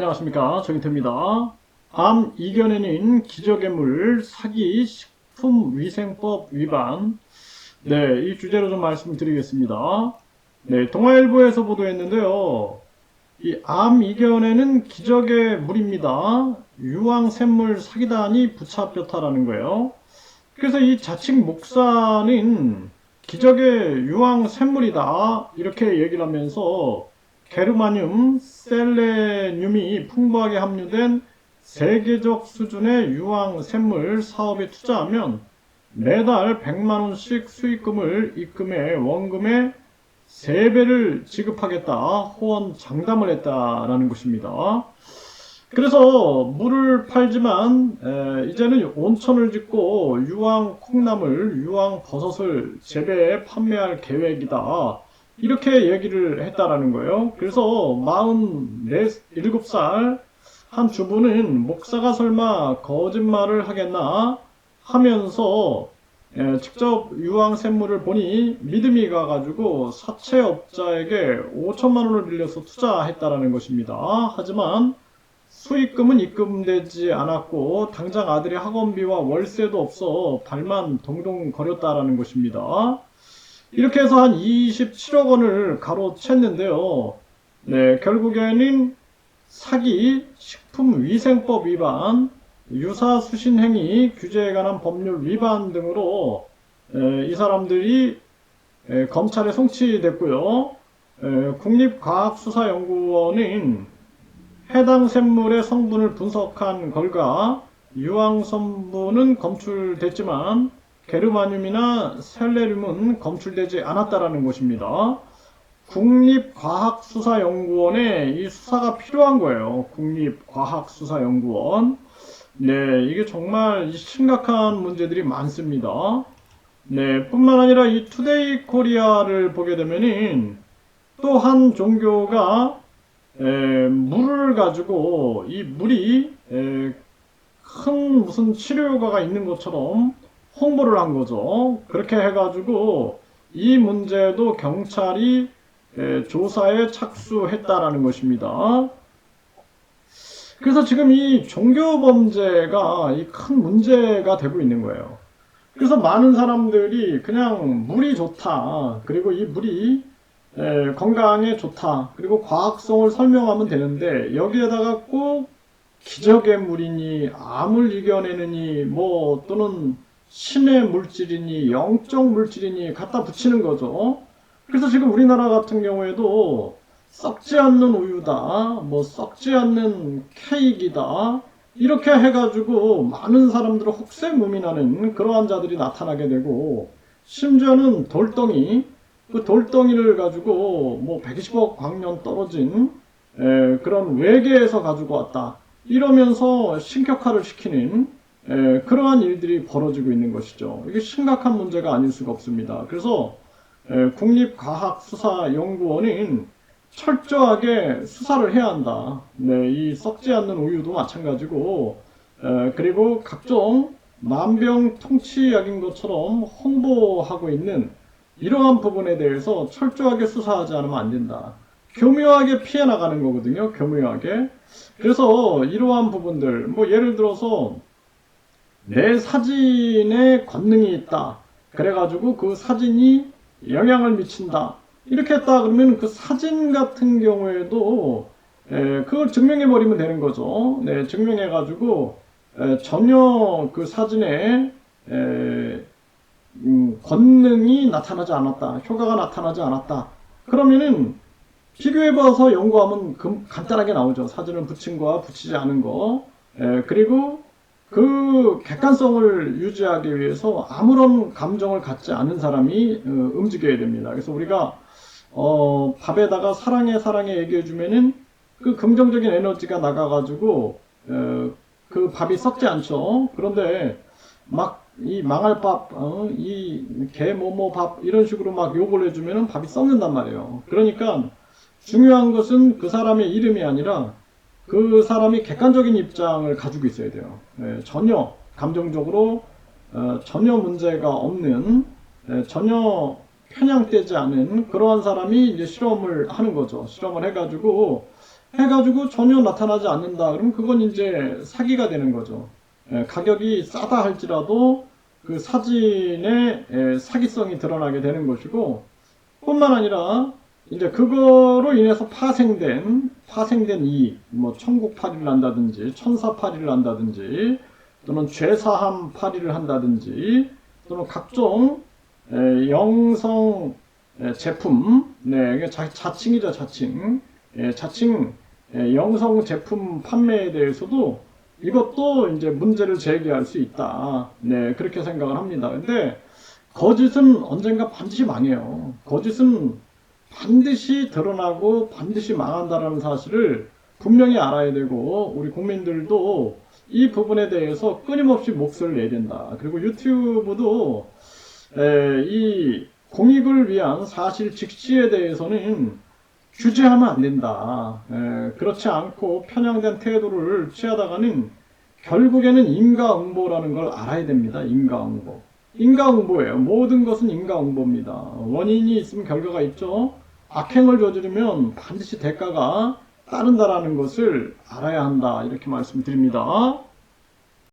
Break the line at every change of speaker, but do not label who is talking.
안녕하십니까, 정인태입니다. 암 이겨내는 기저괴물 사기 식품위생법 위반. 네, 이 주제로 좀 말씀드리겠습니다. 네, 동아일보에서 보도했는데요. 이 암 이겨내는 기저괴물입니다. 유황샘물 사기단이 붙잡혔다라는 거예요. 그래서 이 자칭 목사는 기적의 유황샘물이다 이렇게 얘기를 하면서 게르마늄, 셀레늄이 풍부하게 함유된 세계적 수준의 유황샘물 사업에 투자하면 매달 100만원씩 수익금을 입금해 원금의 3배를 지급하겠다 호언 장담을 했다라는 것입니다. 그래서 물을 팔지만 이제는 온천을 짓고 유황 콩나물, 유황 버섯을 재배해 판매할 계획이다. 이렇게 얘기를 했다라는 거예요. 그래서 47살 한 주부는 목사가 설마 거짓말을 하겠나 하면서 직접 유황샘물을 보니 믿음이 가가지고 사채업자에게 5천만 원을 빌려서 투자했다라는 것입니다. 하지만 수익금은 입금되지 않았고 당장 아들의 학원비와 월세도 없어 발만 동동 거렸다라는 것입니다. 이렇게 해서 한 27억 원을 가로챘는데요. 네, 결국에는 사기, 식품위생법 위반, 유사수신행위 규제에 관한 법률 위반 등으로 이 사람들이 검찰에 송치됐고요. 국립과학수사연구원은 해당 샘물의 성분을 분석한 결과 유황성분은 검출됐지만 게르마늄이나 셀레늄은 검출되지 않았다라는 것입니다. 국립과학수사연구원에 이 수사가 필요한 거예요. 국립과학수사연구원. 네, 이게 정말 심각한 문제들이 많습니다. 네, 뿐만 아니라 이 투데이 코리아를 보게 되면은 또 한 종교가 물을 가지고 이 물이 큰 무슨 치료 효과가 있는 것처럼 홍보를 한 거죠. 그렇게 해가지고 이 문제도 경찰이 조사에 착수했다라는 것입니다. 그래서 지금 이 종교범죄가 이 큰 문제가 되고 있는 거예요. 그래서 많은 사람들이 그냥 물이 좋다. 그리고 이 물이 건강에 좋다. 그리고 과학성을 설명하면 되는데 여기에다가 꼭 기적의 물이니 암을 이겨내느니 뭐 또는 신의 물질이니 영적 물질이니 갖다 붙이는 거죠. 그래서 지금 우리나라 같은 경우에도 썩지 않는 우유다, 뭐 썩지 않는 케이크이다 이렇게 해가지고 많은 사람들을 혹세무민하는 그러한 자들이 나타나게 되고 심지어는 돌덩이 그 돌덩이를 가지고 뭐 120억 광년 떨어진 그런 외계에서 가지고 왔다 이러면서 신격화를 시키는 그러한 일들이 벌어지고 있는 것이죠. 이게 심각한 문제가 아닐 수가 없습니다. 그래서 국립과학수사연구원은 철저하게 수사를 해야 한다. 네, 이 썩지 않는 우유도 마찬가지고 그리고 각종 만병통치약인 것처럼 홍보하고 있는 이러한 부분에 대해서 철저하게 수사하지 않으면 안 된다. 교묘하게 피해 나가는 거거든요. 교묘하게. 그래서 이러한 부분들 뭐 예를 들어서 내 사진에 권능이 있다. 그래가지고 그 사진이 영향을 미친다. 이렇게 했다 그러면 그 사진 같은 경우에도 그걸 증명해버리면 되는 거죠. 네, 증명해가지고 전혀 그 사진에 권능이 나타나지 않았다. 효과가 나타나지 않았다. 그러면은 비교해봐서 연구하면 간단하게 나오죠. 사진을 붙인 거와 붙이지 않은 거. 그리고 그 객관성을 유지하기 위해서 아무런 감정을 갖지 않은 사람이 움직여야 됩니다. 그래서 우리가 밥에다가 사랑해 사랑해 얘기해주면은 그 긍정적인 에너지가 나가가지고 그 밥이 썩지 않죠. 그런데 막 이 망할 밥, 이 개 뭐뭐 밥 이런 식으로 막 욕을 해주면은 밥이 썩는단 말이에요. 그러니까 중요한 것은 그 사람의 이름이 아니라 그 사람이 객관적인 입장을 가지고 있어야 돼요. 전혀 감정적으로 전혀 문제가 없는 전혀 편향되지 않은 그러한 사람이 이제 실험을 하는 거죠. 실험을 해가지고 해가지고 전혀 나타나지 않는다. 그러면 그건 이제 사기가 되는 거죠. 가격이 싸다 할지라도 그 사진의 사기성이 드러나게 되는 것이고, 뿐만 아니라 이제 그거로 인해서 파생된 이익, 뭐 천국팔이를 한다든지 천사팔이를 한다든지 또는 죄사함팔이를 한다든지 또는 각종 영성 제품, 네, 이게 자칭이죠, 자칭. 자칭 영성 제품 판매에 대해서도 이것도 이제 문제를 제기할 수 있다. 네, 그렇게 생각을 합니다. 근데 거짓은 언젠가 반드시 망해요. 거짓은 반드시 드러나고 반드시 망한다는 사실을 분명히 알아야 되고, 우리 국민들도 이 부분에 대해서 끊임없이 몫을 내야 된다. 그리고 유튜브도 이 공익을 위한 사실 직시에 대해서는 규제하면 안 된다. 그렇지 않고 편향된 태도를 취하다가는 결국에는 인과응보라는 걸 알아야 됩니다. 인과응보. 인과응보예요. 모든 것은 인과응보입니다. 원인이 있으면 결과가 있죠. 악행을 저지르면 반드시 대가가 따른다라는 것을 알아야 한다. 이렇게 말씀드립니다.